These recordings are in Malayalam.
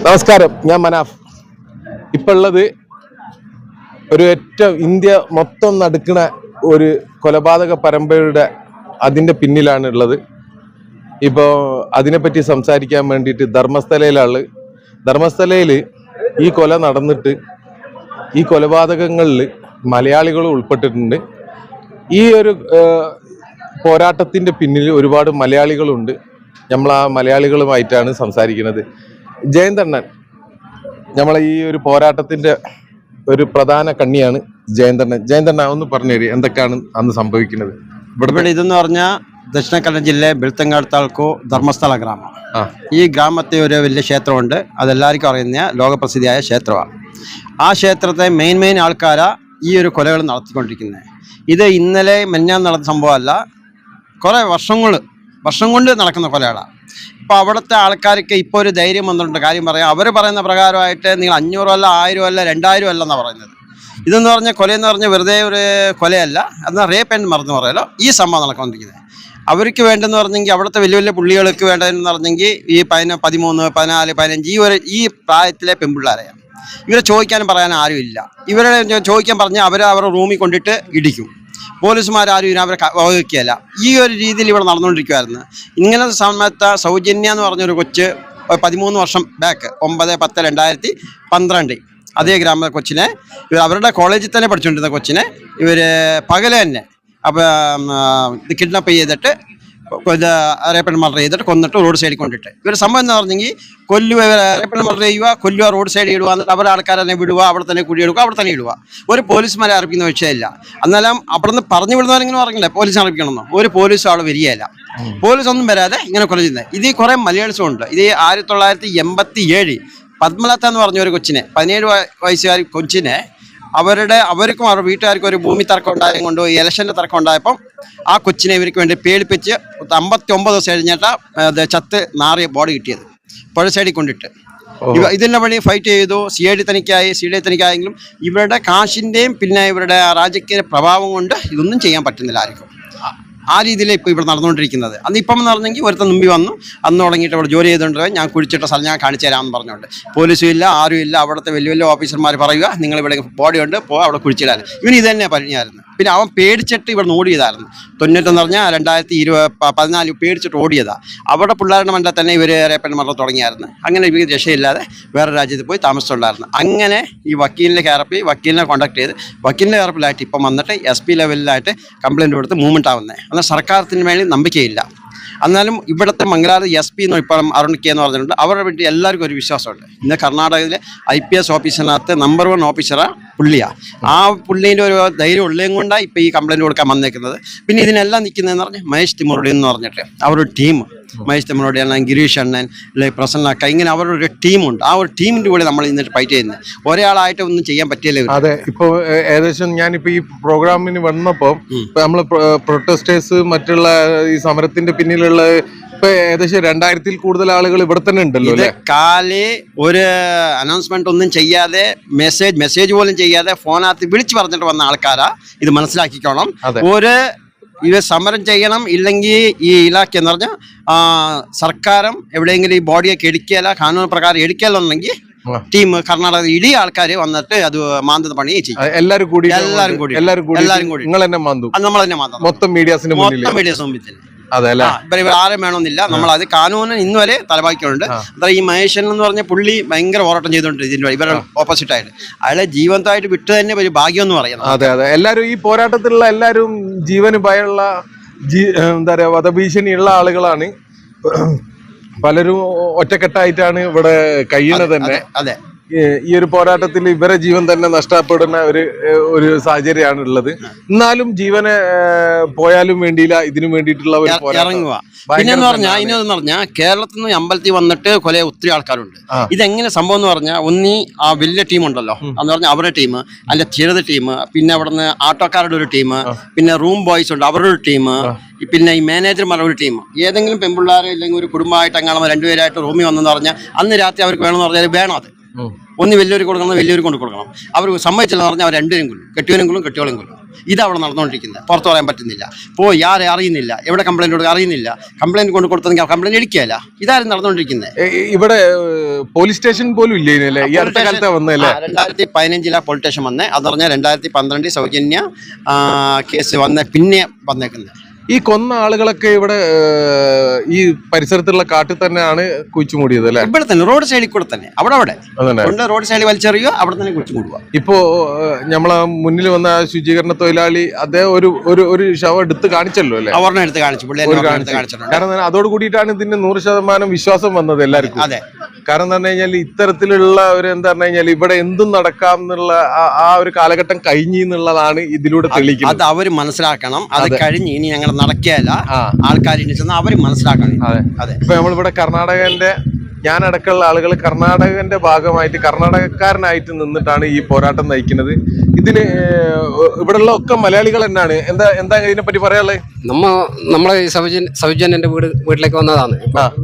നമസ്കാരം, ഞാൻ മനാഫ്. ഇപ്പൊ ഉള്ളത് ഒരു ഏറ്റവും ഇന്ത്യ മൊത്തം നടക്കുന്ന ഒരു കൊലപാതക പരമ്പരയുടെ അതിന്റെ പിന്നിലാണ് ഉള്ളത്. ഇപ്പോൾ അതിനെപ്പറ്റി സംസാരിക്കാൻ വേണ്ടിയിട്ട് ധർമ്മസ്ഥലയിലാണ്. ധർമ്മസ്ഥലയിൽ ഈ കൊല നടന്നിട്ട് ഈ കൊലപാതകങ്ങളിൽ മലയാളികൾ ഉൾപ്പെട്ടിട്ടുണ്ട്. ഈ ഒരു പോരാട്ടത്തിന്റെ പിന്നിൽ ഒരുപാട് മലയാളികളുണ്ട്. നമ്മൾ ആ മലയാളികളുമായിട്ടാണ് സംസാരിക്കുന്നത്. ജയന്തണ്ണൻ നമ്മളെ ഈ ഒരു പോരാട്ടത്തിന്റെ ഒരു പ്രധാന കണ്ണിയാണ് ജയന്തണ്ണൻ. ജയന്തണ്ണ ഒന്ന് പറഞ്ഞുതരി, എന്തൊക്കെയാണ് അന്ന് സംഭവിക്കുന്നത്? ഇവിടെ ഇതെന്ന് പറഞ്ഞാൽ ദക്ഷിണ കന്നഡ ജില്ല ബെൽത്തങ്ങാട് താലൂക്കു ധർമ്മസ്ഥല ഗ്രാമം. ഈ ഗ്രാമത്തെ ഒരു വലിയ ക്ഷേത്രമുണ്ട്. അതെല്ലാവർക്കും അറിയുന്ന ലോകപ്രസിദ്ധിയായ ക്ഷേത്രമാണ്. ആ ക്ഷേത്രത്തെ മെയിൻ ആൾക്കാരാ ഈ ഒരു കൊലകൾ നടത്തിക്കൊണ്ടിരിക്കുന്നത്. ഇത് ഇന്നലെ മെഞ്ഞാന്ന് നടന്ന സംഭവമല്ല, കുറേ വർഷം കൊണ്ട് നടക്കുന്ന കൊലകളാണ്. ഇപ്പോൾ അവിടുത്തെ ആൾക്കാർക്ക് ഇപ്പോൾ ഒരു ധൈര്യം വന്നിട്ടുണ്ട്. കാര്യം പറയാം, അവർ പറയുന്ന പ്രകാരമായിട്ട് നിങ്ങൾ 500 അല്ല, 1000 അല്ല, 2000 അല്ല എന്നാണ് പറയുന്നത്. ഇതെന്ന് പറഞ്ഞാൽ കൊലയെന്ന് പറഞ്ഞാൽ വെറുതെ ഒരു കൊലയല്ല, എന്നാൽ റേപ്പ് ആൻഡ് മർന്ന് പറയാലോ. ഈ സംഭവം നടക്കൊണ്ടിരിക്കുന്നത് അവർക്ക് വേണ്ടെന്ന് പറഞ്ഞെങ്കിൽ, അവിടുത്തെ വലിയ പുള്ളികൾക്ക് വേണ്ടതെന്ന് പറഞ്ഞെങ്കിൽ ഈ 13, 14, 15 ഈ പ്രായത്തിലെ പെൺപിള്ളേരെയാണ്. ഇവരെ ചോദിക്കാനും പറയാനും ആരുമില്ല. ഇവരെ ചോദിക്കാൻ പറഞ്ഞാൽ അവരുടെ റൂമിൽ കൊണ്ടിട്ട് ഇടിക്കും. പോലീസുമാരും അവരെ വഹിക്കുകയല്ല. ഈ ഒരു രീതിയിൽ ഇവിടെ നടന്നുകൊണ്ടിരിക്കുമായിരുന്നു. ഇങ്ങനെ സമയത്ത് സൗജന്യ എന്ന് പറഞ്ഞൊരു കൊച്ച് 13 വർഷം ബാക്ക് 9/10/2012 അതേ ഗ്രാമ കൊച്ചിനെ അവരുടെ കോളേജിൽ തന്നെ പഠിച്ചുകൊണ്ടിരുന്ന കൊച്ചിനെ ഇവർ പകല് തന്നെ ഇത് കിഡ്നാപ്പ് ചെയ്തിട്ട് റേപ്പ് ആൻഡ് മർഡർ ചെയ്തിട്ട് കൊന്നിട്ട് റോഡ് സൈഡിൽ കൊണ്ടിട്ട് ഇവർ സംഭവം എന്ന് പറഞ്ഞെങ്കിൽ റേപ്പ് ആൻഡ് മർഡർ കൊല്ലുക, റോഡ് സൈഡിൽ ഇടുക, എന്നിട്ട് അവരുടെ ആൾക്കാരെ തന്നെ വിടുക, അവിടെ തന്നെ കുടിയെടുക്കുക, അവിടെ തന്നെ ഇടുക. ഒരു പോലീസുമാരെ അറിയിക്കുന്ന വിഷയമില്ല. എന്നാലും അവിടെ നിന്ന് പറഞ്ഞു വിടുന്നവരിങ്ങനെ പറഞ്ഞില്ലേ പോലീസ് അറിയിക്കണമെന്നോ, ഒരു പോലീസും അവിടെ വരികയില്ല. പോലീസ് ഒന്നും വരാതെ ഇങ്ങനെ കൊല ചെയ്യുന്നത്. ഇത് കുറേ മലയാളിസും ഉണ്ട്. ഇത് 1987 പത്മലത എന്ന് പറഞ്ഞ ഒരു കൊച്ചിനെ, 17 വയസ്സുകാരി കൊച്ചിനെ അവർക്കും അവരുടെ വീട്ടുകാർക്കും ഒരു ഭൂമി തർക്കം ഉണ്ടായത് കൊണ്ട് ഇലക്ഷൻ്റെ തർക്കം ഉണ്ടായപ്പം ആ കൊച്ചിനെ ഇവർക്ക് വേണ്ടി പേടിപ്പിച്ച് 59 ദിവസം കഴിഞ്ഞിട്ട് ചത്ത് നാറിയ ബോഡി കിട്ടിയത് പുഴ സൈഡിൽ കൊണ്ടിട്ട്. ഇതിൻ്റെ വഴി ഫൈറ്റ് ചെയ്തു. CID തനിക്കായെങ്കിലും ഇവരുടെ കാശിൻ്റെയും പിന്നെ ഇവരുടെ രാജകീയ പ്രഭാവം കൊണ്ട് ഇതൊന്നും ചെയ്യാൻ പറ്റുന്നില്ല ആർക്കും. ആ രീതിയിൽ ഇപ്പോൾ ഇവിടെ നടന്നുകൊണ്ടിരിക്കുന്നത്. അന്ന് ഇപ്പം എന്ന് പറഞ്ഞെങ്കിൽ ഒരുത്തൻ മുമ്പിൽ വന്നു, അന്ന് തുടങ്ങിയിട്ട് ഇവിടെ ജോലി ചെയ്തുകൊണ്ട് ഞാൻ കുഴിച്ചിട്ട സ്ഥലം ഞാൻ കാണിച്ചു തരാമെന്ന് പറഞ്ഞുകൊണ്ട് പോലീസും ഇല്ല, ആരും ഇല്ല. അവിടുത്തെ വലിയ ഓഫീസർമാർ പറയുക, നിങ്ങൾ ഇവിടെ ബോഡി ഉണ്ട്, അവിടെ കുഴിച്ചിടാൻ. ഇവന് ഇത് തന്നെ പറഞ്ഞായിരുന്നു. പിന്നെ അവൻ പേടിച്ചിട്ട് ഇവിടെ ഓടിയതായിരുന്നു. 90 എന്ന് പറഞ്ഞാൽ 2014 പേടിച്ചിട്ട് ഓടിയതാണ്. അവിടെ പിള്ളേരുടെ മണ്ടയിൽ തന്നെ ഇവർ റേപ്പ് ആൻഡ് മർഡർ തുടങ്ങിയായിരുന്നു. അങ്ങനെ ഇവർ രക്ഷയില്ലാതെ വേറെ രാജ്യത്ത് പോയി താമസിച്ചുണ്ടായിരുന്നു. അങ്ങനെ ഈ വക്കീലിനെ കോൺടാക്ട് ചെയ്ത് വക്കീലിൻ്റെ കെയർപ്പിലായിട്ട് ഇപ്പം വന്നിട്ട് SP ലെവലിലായിട്ട് കംപ്ലയിൻറ്റ് കൊടുത്ത് മൂവ്മെൻറ്റ് ആവുന്നത്. എന്നാൽ സർക്കാരത്തിന് വേണ്ടി നമ്പിക്കയില്ല. എന്നാലും ഇവിടുത്തെ മംഗലാപുരം SP എന്ന് ഇപ്പം അരുൺ കെ എന്ന് പറഞ്ഞിട്ടുണ്ട്. അവരുടെ വീട്ടിൽ എല്ലാവർക്കും ഒരു വിശ്വാസമുണ്ട്. ഇന്ന് കർണാടകയിലെ IPS ഓഫീസറിനകത്ത് നമ്പർ 1 ഓഫീസറാണ് പുള്ളിയാണ്. ആ പുള്ളീൻ്റെ ഒരു ധൈര്യം ഉള്ളതും കൊണ്ടാണ് ഇപ്പോൾ ഈ കംപ്ലയിൻറ്റ് കൊടുക്കാൻ വന്നേക്കുന്നത്. പിന്നെ ഇതിനെല്ലാം നിൽക്കുന്നതെന്ന് പറഞ്ഞാൽ മഹേഷ് തിമുറുടി എന്ന് പറഞ്ഞിട്ട് അവരുടെ ടീം, മഹേഷ് തിമുറുടി അണ്ണൻ, ഗിരീഷ് അണ്ണൻ, പ്രസന്നക്ക, ഇങ്ങനെ അവരുടെ ഒരു ടീമുണ്ട്. ആ ഒരു ടീമിൻ്റെ കൂടെ നമ്മൾ ഇന്നിട്ട് ഫൈറ്റ് ചെയ്യുന്നത്. ഒരാളായിട്ട് ഒന്നും ചെയ്യാൻ പറ്റില്ല. അതെ, ഇപ്പോൾ ഏകദേശം ഞാനിപ്പോൾ ഈ പ്രോഗ്രാമിന് വന്നപ്പോൾ നമ്മൾ പ്രൊട്ടസ്റ്റേഴ്സ് മറ്റുള്ള ഈ സമരത്തിന്റെ പിന്നിലുള്ള ഇപ്പൊ ഏകദേശം 2000-ൽ കൂടുതൽ ആളുകൾ ഇവിടെ തന്നെ ഉണ്ടല്ലോ. കാലേ ഒരു അനൗൺസ്മെന്റ് ഒന്നും ചെയ്യാതെ മെസ്സേജ് പോലും ചെയ്യാതെ ഫോണകത്ത് വിളിച്ചു പറഞ്ഞിട്ട് വന്ന ആൾക്കാരാ. ഇത് മനസ്സിലാക്കിക്കോണം. ഇവ സമരം ചെയ്യണം, ഇല്ലെങ്കിൽ ഈ ഇലാഖ എന്ന് പറഞ്ഞാൽ സർക്കാരും എവിടെയെങ്കിലും ഈ ബോഡിയൊക്കെ എടുക്കുകയല്ല, കാനൂൺ പ്രകാരം എടുക്കുകയല്ലെന്നുണ്ടെങ്കിൽ ടീം കർണാടക ഇടി ആൾക്കാർ വന്നിട്ട് അത് മാന്തുന്ന പണി ചെയ്യും. എല്ലാവരും കൂടി നിങ്ങൾ തന്നെ മാന്തും, നമ്മൾ തന്നെ മാന്തും മൊത്തം മീഡിയാസിന് മുമ്പിൽ. ഇവർ ആരും വേണമെന്നില്ല. നമ്മൾ അത് കാനൂന് ഇന്ന് വരെ തലവാക്കിയുണ്ട്. ഈ മഹേഷൻ എന്ന് പറഞ്ഞ പുള്ളി ഭയങ്കര പോരാട്ടം ചെയ്തുകൊണ്ട് ഇതിന്റെ ഇവരുടെ ഓപ്പോസിറ്റ് ആയിട്ട് അയാളെ ജീവനത്തായിട്ട് വിട്ടു തന്നെ ഒരു ഭാഗ്യം എന്ന് പറയുന്നത്. അതെ, എല്ലാവരും ഈ പോരാട്ടത്തിലുള്ള എല്ലാവരും ജീവന് ഭയമുള്ള എന്താ പറയാ വധഭീഷണിയുള്ള ആളുകളാണ്. പലരും ഒറ്റക്കെട്ടായിട്ടാണ് ഇവിടെ കഴിയുന്നത് തന്നെ. അതെ, ഈ ഒരു പോരാട്ടത്തിൽ ഇവരെ ജീവൻ തന്നെ നഷ്ടപ്പെടുന്ന ഒരു സാഹചര്യമാണ് ഉള്ളത്. എന്നാലും ജീവനെ പോയാലും വേണ്ടിയില്ല, ഇതിനു വേണ്ടിയിട്ടുള്ള ഇറങ്ങുക. പിന്നെന്ന് പറഞ്ഞാൽ കേരളത്തിൽ നിന്ന് അമ്പലത്തിൽ വന്നിട്ട് കൊല ഒത്തിരി ആൾക്കാരുണ്ട്. ഇതെങ്ങനെ സംഭവം എന്ന് പറഞ്ഞാൽ ഒന്നി ആ വലിയ ടീം ഉണ്ടല്ലോ, എന്ന് പറഞ്ഞാൽ അവരുടെ ടീം, അതിന്റെ ചെറുത് ടീം, പിന്നെ അവിടെ നിന്ന് ആട്ടോക്കാരുടെ ഒരു ടീം, പിന്നെ റൂം ബോയ്സ് ഉണ്ട് അവരുടെ ഒരു ടീം, പിന്നെ ഈ മാനേജർമാരുടെ ഒരു ടീം. ഏതെങ്കിലും പെൺപിള്ളേരെ ഇല്ലെങ്കിൽ ഒരു കുടുംബമായിട്ട് അങ്ങനെ 2 പേരായിട്ട് റൂമിൽ വന്നെന്ന് പറഞ്ഞാൽ അന്ന് രാത്രി അവർക്ക് വേണമെന്ന് പറഞ്ഞാൽ വേണം. അത് ഒന്ന് വലിയൊരു കൊടുക്കണം, വലിയൊരു കൊണ്ട് കൊടുക്കണം. അവർ സമ്മതിച്ചില്ലെന്ന് പറഞ്ഞാൽ അവർ 2 പേരും കൊല്ലും, കെട്ടിയവനും കൊല്ലും, കെട്ടിയോളും കൊല്ലും. ഇതവിടെ നടന്നുകൊണ്ടിരിക്കുന്നത്. പുറത്ത് പറയാൻ പറ്റുന്നില്ല, പോയി ആരെ അറിയുന്നില്ല, എവിടെ കംപ്ലൈൻറ്റ് കൊടുക്കുക അറിയുന്നില്ല, കംപ്ലൈൻറ്റ് കൊണ്ട് കൊടുത്തെങ്കിൽ കംപ്ലൈൻറ്റ് എടുക്കുകയല്ല. ഇതാരും നടന്നുകൊണ്ടിരിക്കുന്നത്. ഇവിടെ പോലീസ് സ്റ്റേഷൻ പോലും ഇല്ലേ ഈ അടുത്ത കാലത്ത് വന്നല്ലേ? 2015 പോലീസ് സ്റ്റേഷൻ വന്നേ. അത് പറഞ്ഞാൽ 2012 സൗജന്യ കേസ് വന്ന പിന്നെ വന്നേക്കുന്നത്. ഈ കൊന്ന ആളുകളൊക്കെ ഇവിടെ ഈ പരിസരത്തുള്ള കാട്ടിൽ തന്നെയാണ് കുഴിച്ചു മൂടിയത് അല്ലെ? ഇവിടെ തന്നെ റോഡ് സൈഡിൽ കൂടെ തന്നെ അവിടെ കൊണ്ട് റോഡ് സൈഡിൽ വലിച്ചെറിയുക, അവിടെ തന്നെ കുഴിച്ചു മൂടുക. ഇപ്പോ നമ്മളെ മുന്നിൽ വന്ന ശുചീകരണ തൊഴിലാളി അദ്ദേഹം ഒരു ശവം എടുത്ത് കാണിച്ചല്ലോ അല്ലെ? അവരുടെ എടുത്ത് കാണിച്ചു, കാണിച്ചിട്ടുണ്ട്. കാരണം അതോട് കൂടിയിട്ടാണ് ഇതിന് 100% വിശ്വാസം വന്നത് എല്ലാവർക്കും. അതെ, കാരണം എന്താ പറഞ്ഞു കഴിഞ്ഞാൽ ഇത്തരത്തിലുള്ള ഒരു എന്താ പറഞ്ഞു കഴിഞ്ഞാൽ ഇവിടെ എന്തും നടക്കാം എന്നുള്ള ആ ഒരു കാലഘട്ടം കഴിഞ്ഞു എന്നുള്ളതാണ് ഇതിലൂടെ തെളിയിക്കുന്നത്. അത് അവര് മനസ്സിലാക്കണം. അത് കഴിഞ്ഞ് ഇനി ഞങ്ങൾ നടക്കുകയല്ല, ആൾക്കാർ അവര് മനസ്സിലാക്കണം. അതെ. ഇപ്പൊ നമ്മളിവിടെ കർണാടകന്റെ ഞാനടക്കമുള്ള ആളുകൾ കർണാടകന്റെ ഭാഗമായിട്ട് കർണാടകക്കാരനായിട്ട് നിന്നിട്ടാണ് ഈ പോരാട്ടം നയിക്കുന്നത്. ഇതിന് ഇവിടെയുള്ള ഒക്കെ മലയാളികൾ തന്നെയാണ്. എന്താ ഇതിനെപ്പറ്റി പറയാനുള്ളത്? നമ്മളെ സൗജന്യന്റെ വീട്ടിലേക്ക് വന്നതാണ്,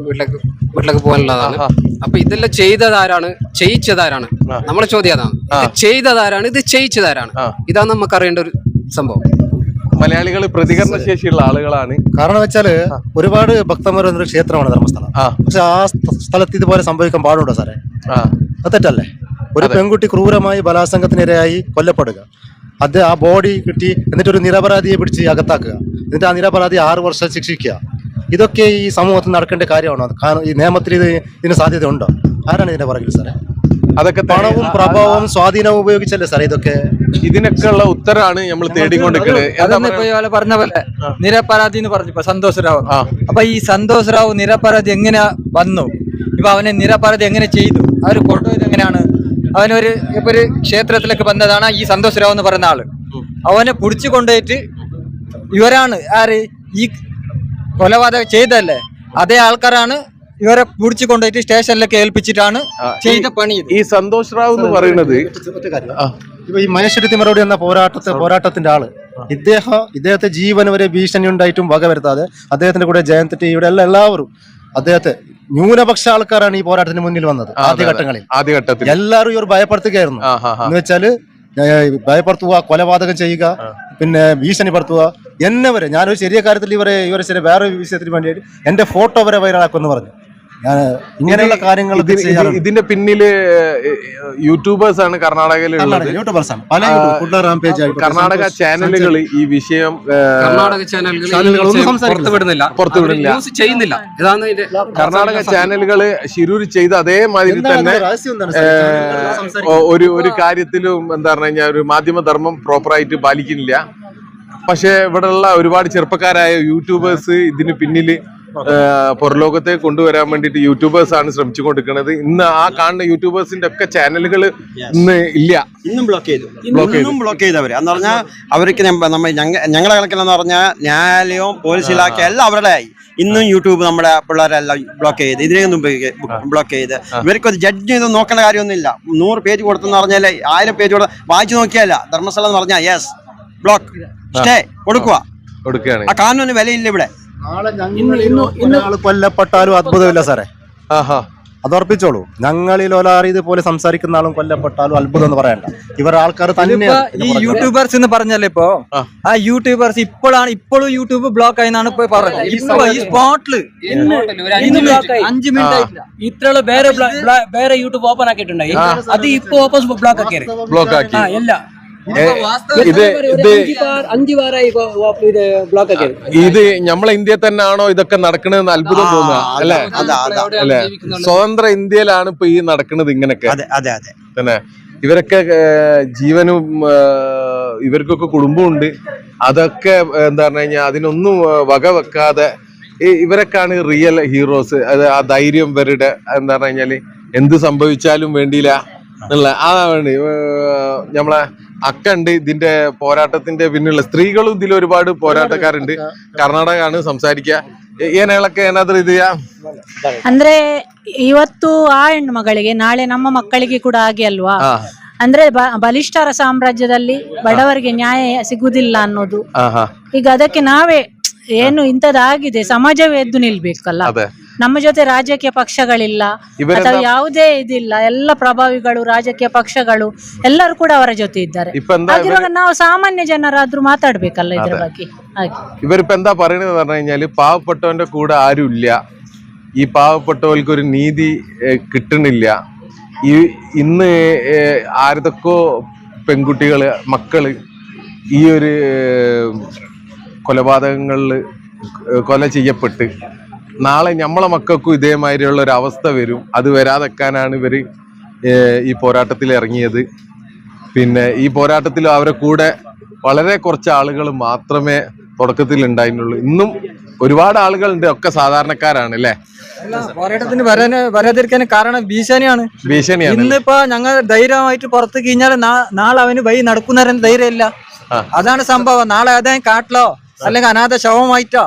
വീട്ടിലേക്ക് പോകാനുള്ളതാണ്. അപ്പൊ ഇതെല്ലാം ചെയ്തതാരാണ്, ചെയ്യിച്ചതാരാണ്? നമ്മളെ ചോദ്യം അതാണ്. ഇത് ചെയ്തതാരാണ്, ഇത് ചെയ്യിച്ചതാരാണ്? ഇതാണ് നമുക്ക് അറിയേണ്ട ഒരു സംഭവം. മലയാളികൾ പ്രതികരണ ശേഷിയുള്ള ആളുകളാണ്. കാരണം വെച്ചാല് ഒരുപാട് ഭക്തന്മാർ വന്നൊരു ക്ഷേത്രമാണ് ധർമ്മസ്ഥലം. പക്ഷെ ആ സ്ഥലത്ത് ഇതുപോലെ സംഭവിക്കാൻ പാടുണ്ടോ സാറേ? അത് തെറ്റല്ലേ? ഒരു പെൺകുട്ടി ക്രൂരമായി ബലാത്സംഗത്തിനിരയായി കൊല്ലപ്പെടുക, അത് ആ ബോഡി കിട്ടി, എന്നിട്ട് ഒരു നിരപരാധിയെ പിടിച്ച് അകത്താക്കുക, എന്നിട്ട് ആ നിരപരാധി 6 വർഷം ശിക്ഷിക്കുക. ഇതൊക്കെ ഈ സമൂഹത്തിൽ നടക്കേണ്ട കാര്യമാണോ? കാരണം ഈ നിയമത്തിൽ ഇതിന് സാധ്യത ഉണ്ടോ? ആരാണ് ഇതിന്റെ പുറകിൽ സാറേ? അതൊക്കെ പണവും പ്രഭാവവും സ്വാധീനവും ഉപയോഗിച്ചല്ലേ സാറേ ഇതൊക്കെ? ഇതിനൊക്കെ ഉള്ള ഉത്തരമാണ് നമ്മൾ തേടിക്കൊണ്ടിരിക്കുന്നത്. പറഞ്ഞ പോലെ നിരപരാധി എന്ന് പറഞ്ഞു സന്തോഷ് റാവു. അപ്പൊ ഈ സന്തോഷ് റാവു നിരപരാധി എങ്ങനെ വന്നു? ഇപ്പൊ അവനെ നിരപരാധി എങ്ങനെ ചെയ്തു? അവര് കൊണ്ടുപോയത് എങ്ങനെയാണ്? അവനൊരു ഇപ്പൊ ഒരു ക്ഷേത്രത്തിലേക്ക് വന്നതാണ് ഈ സന്തോഷ് റാവു എന്ന് പറയുന്ന ആള്. അവനെ പിടിച്ചു കൊണ്ടുപോയിട്ട് ഇവരാണ് ആര് ഈ കൊലപാതകം ചെയ്തല്ലേ, അതേ ആൾക്കാരാണ് ഇവരെ പിടിച്ചു കൊണ്ടുപോയിട്ട് സ്റ്റേഷനിലേക്ക് ഏൽപ്പിച്ചിട്ടാണ് ചെയ്ത പണി. ഈ സന്തോഷ് റാവു എന്ന് പറയുന്നത് ഇപ്പൊ ഈ മനുഷ്യരുത്തി മറുപടി എന്ന പോരാട്ടത്തിന്റെ ആള് ഇദ്ദേഹത്തെ ജീവന് വരെ ഭീഷണി ഉണ്ടായിട്ടും വകവരുത്താതെ അദ്ദേഹത്തിന്റെ കൂടെ ജയന്ത് ഇവിടെ എല്ലാവരും അദ്ദേഹത്തെ ന്യൂനപക്ഷ ആൾക്കാരാണ് ഈ പോരാട്ടത്തിന് മുന്നിൽ വന്നത്. ആദ്യഘട്ടത്തിൽ എല്ലാവരും ഇവർ ഭയപ്പെടുത്തുകയായിരുന്നു. എന്ന് വെച്ചാല് ഭയപ്പെടുത്തുക, കൊലപാതകം ചെയ്യുക, പിന്നെ ഭീഷണിപ്പെടുത്തുക എന്നെ വരെ. ഞാനൊരു ചെറിയ കാര്യത്തിൽ ഇവരെ ചെറിയ വേറെ വിഷയത്തിന് വേണ്ടിയിട്ട് എന്റെ ഫോട്ടോ വരെ വൈറലാക്കുമെന്ന് പറഞ്ഞു. ഇങ്ങനെയുള്ള കാര്യങ്ങൾ ഇതിന്റെ പിന്നില് യൂട്യൂബേഴ്സ് ആണ് കർണാടകയിലുള്ളത്. കർണാടക ചാനലുകൾ ഈ വിഷയം പുറത്തുവിടുന്നില്ല. കർണാടക ചാനലുകൾ ശിരൂർ ചെയ്ത അതേമാതിരി തന്നെ ഒരു കാര്യത്തിലും എന്താ പറഞ്ഞു കഴിഞ്ഞാൽ ഒരു മാധ്യമധർമ്മം പ്രോപ്പറായിട്ട് പാലിക്കുന്നില്ല. പക്ഷെ ഇവിടെയുള്ള ഒരുപാട് ചെറുപ്പക്കാരായ യൂട്യൂബേഴ്സ് ഇതിന് പിന്നില് പുറലോകത്തെ കൊണ്ടുവരാൻ വേണ്ടിയിട്ട് യൂട്യൂബേഴ്സ് ആണ് ശ്രമിച്ചു കൊണ്ടിരിക്കുന്നത്. ഇന്ന് ആ കാണുന്ന യൂട്യൂബേഴ്സിന്റെ ഒക്കെ ചാനലുകൾ ഇന്ന് ഇല്ല, ഇന്നും ബ്ലോക്ക് ചെയ്തവര് എന്ന് പറഞ്ഞാൽ അവർക്ക് ഞങ്ങളെ കണക്കിലെന്ന് പറഞ്ഞാൽ ന്യായാലയവും പോലീസ് ഇലാഖ എല്ലാം അവരുടെ ആയി. ഇന്നും യൂട്യൂബ് നമ്മുടെ പിള്ളേരെല്ലാം ബ്ലോക്ക് ചെയ്ത്, ഇതിനെയൊന്നും ബ്ലോക്ക് ചെയ്ത് ഇവർക്ക് ജഡ്ജ് ചെയ്ത് നോക്കേണ്ട കാര്യമൊന്നുമില്ല. 100 പേജ് കൊടുത്തെന്ന് പറഞ്ഞാൽ 1000 പേജ് കൊടുത്ത് വായിച്ചു നോക്കിയല്ല. ധർമ്മസ്ഥലം എന്ന് പറഞ്ഞാൽ യെസ് ബ്ലോക്ക് സ്റ്റേ കൊടുക്കുകയാണ്. ആ കാനൂന് വിലയില്ല ഇവിടെ. ഒരാൾ കൊല്ലപ്പെട്ടാലും അത്ഭുതമില്ല സാറേ, അത് ഉറപ്പിച്ചോളൂ. ഞങ്ങളിൽ ഒരാൾ ഇതുപോലെ സംസാരിക്കുന്ന ആളും കൊല്ലപ്പെട്ടാലും അത്ഭുതം എന്ന് പറയണ്ട. ഇവർ ആൾക്കാർ തന്നെ ഈ യൂട്യൂബേഴ്സ് എന്ന് പറഞ്ഞല്ലേ ഇപ്പൊ ആ യൂട്യൂബേഴ്സ് ഇപ്പോഴും യൂട്യൂബ് ബ്ലോക്ക് ആയെന്നാണ് ഇപ്പൊ പറഞ്ഞത്. ഈ സ്പോട്ടില് 5 മിനിറ്റ് ഇത്ര വേറെ യൂട്യൂബ് ഓപ്പൺ ആക്കിയിട്ടുണ്ടായി, അത് ഇപ്പൊ ഓപ്പൺ ബ്ലോക്ക് ആക്കി എല്ലാം. ഇത് നമ്മളെ ഇന്ത്യയിൽ തന്നെയാണോ ഇതൊക്കെ നടക്കണെന്ന് അത്ഭുതം തോന്നുക അല്ലെ? സ്വതന്ത്ര ഇന്ത്യയിലാണ് ഇപ്പൊ ഈ നടക്കുന്നത് ഇങ്ങനൊക്കെ തന്നെ. ഇവരൊക്കെ ജീവനും ഇവർക്കൊക്കെ കുടുംബമുണ്ട്. അതൊക്കെ എന്താ പറഞ്ഞു കഴിഞ്ഞാൽ അതിനൊന്നും വക വെക്കാതെ ഇവരൊക്കെയാണ് റിയൽ ഹീറോസ്. അത് ആ ധൈര്യം ഇവരുടെ എന്താ പറഞ്ഞു കഴിഞ്ഞാല് എന്ത് സംഭവിച്ചാലും വേണ്ടിയില്ല എന്നുള്ള വേണ്ടി നമ്മളെ അക്കുണ്ട് ഇതിന്റെ പോരാട്ടത്തിന്റെ പിന്നിലുള്ള സ്ത്രീകളും ഇതിൽ ഒരുപാട് പോರಾಟಗಾರರುണ്ട്. ಕರ್ನಾಟಕആണ് ಸಂಸಾರಿಕ ಏನ್ ಹೇಳಕ್ಕೆ ಏನಾದ್ರೂ ಇದೆಯಾ? ಅಂದ್ರೆ ಇವತ್ತು ಆ ಹೆಣ್ಣು ಮಗಳಿಗೆ ನಾಳೆ ನಮ್ಮ ಮಕ್ಕಳಿಗೆ ಕೂಡ ಹಾಗೆ ಅಲ್ವಾ? ಅಂದ್ರೆ ಬಲಿಷ್ಠರ ಸಾಮ್ರಾಜ್ಯದಲ್ಲಿ ಬಡವರಿಗೆ ನ್ಯಾಯ ಸಿಗುದಿಲ್ಲ ಅನ್ನೋದು. ಈಗ ಅದಕ್ಕೆ ನಾವೇ ಏನು ಇಂಥದ್ದಾಗಿದೆ, ಸಮಾಜವೇ ಎದ್ದು ನಿಲ್ಬೇಕಲ್ಲ. ನಮ್ಮ ಜೊತೆ ರಾಜಕೀಯ ಪಕ್ಷಗಳಿಲ್ಲ ಅಥವಾ ಯಾವುದೇ ಇದಿಲ್ಲ, ಎಲ್ಲ ಪ್ರಭಾವಿಗಳು ರಾಜಕೀಯ ಪಕ್ಷಗಳು ಎಲ್ಲರೂ ಕೂಡ ಅವರ ಜೊತೆ ಇದ್ದಾರೆ. ಹಾಗಿರುವಾಗ ನಾವು ಸಾಮಾನ್ಯ ಜನರಾದ್ರೂ ಮಾತಾಡ್ಬೇಕಲ್ಲ ಇದ್ರ ಬಗ್ಗೆ. ಹಾಗೆ ഇവരിപ്പോ എന്താ പറയണെന്ന് പറഞ്ഞു കഴിഞ്ഞാല് പാവപ്പെട്ടവന്റെ കൂടെ ആരുമില്ല, ഈ പാവപ്പെട്ടവർക്ക് ഒരു നീതി കിട്ടണില്ല. ഇന്ന് ആരതൊക്കെ പെൺകുട്ടികള് മക്കള് ഈ ഒരു കൊലപാതകങ്ങളിൽ കൊല ചെയ്യപ്പെട്ട് നാളെ നമ്മളെ മക്കൾക്കും ഇതേമാതിരിയുള്ള ഒരു അവസ്ഥ വരും. അത് വരാതെക്കാനാണ് ഇവർ ഈ പോരാട്ടത്തിൽ ഇറങ്ങിയത്. പിന്നെ ഈ പോരാട്ടത്തിൽ അവരെ കൂടെ വളരെ കുറച്ച് ആളുകൾ മാത്രമേ തുടക്കത്തിൽ ഉണ്ടായിരുന്നുള്ളൂ. ഇന്നും ഒരുപാട് ആളുകളുണ്ട്, ഒക്കെ സാധാരണക്കാരാണ് അല്ലേ? പോരാട്ടത്തിന് വരാതിരിക്കാൻ കാരണം ഭീഷണിയാണ്. ഇന്നിപ്പോ ഞങ്ങൾ ധൈര്യമായിട്ട് പുറത്ത് കഴിഞ്ഞാൽ നാളെ അവന് വഴി നടക്കുന്നവരെന്ന് ധൈര്യമില്ല. അതാണ് സംഭവം. നാളെ ഏതെങ്കിലും കാട്ടിലോ അല്ലെങ്കിൽ അനാഥ ശവമായിട്ടോ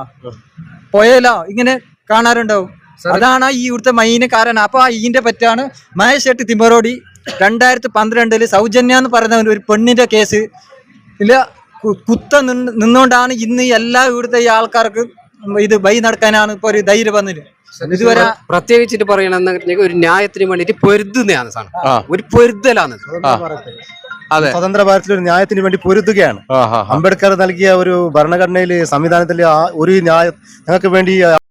പോയാലോ ഇങ്ങനെ കാണാറുണ്ടാവും. അതാണ് ഈ ഇവിടുത്തെ മെയിൻ കാരണം. അപ്പൊ ഇതിന്റെ പറ്റാണ് മഹേഷ് തിമ്മറോടി 2012 സൗജന്യ എന്ന് പറയുന്ന ഒരു പെണ്ണിന്റെ കേസ് ഇല്ല നിന്നുകൊണ്ടാണ് ഇന്ന് എല്ലാ ഇവിടുത്തെ ഈ ആൾക്കാർക്ക് ഇത് വഴി നടക്കാനാണ് ഇപ്പൊ ഒരു ധൈര്യം വന്നത്. ഇതുവരെ പ്രത്യേകിച്ചിട്ട് പറയണമെന്ന് ഒരു ന്യായത്തിന് വേണ്ടിട്ട് പൊരുതുന്നതാണ് സാധനം, ഒരു പൊരുതലാണ്. സ്വതന്ത്ര ഭാരതത്തിൽ ഒരു ന്യായത്തിന് വേണ്ടി പൊരുതുകയാണ്. അംബേദ്കർ നൽകിയ ഒരു ഭരണഘടനയില് സംവിധാനത്തിൽ ഒരു ന്യായം ഞങ്ങൾക്ക് വേണ്ടി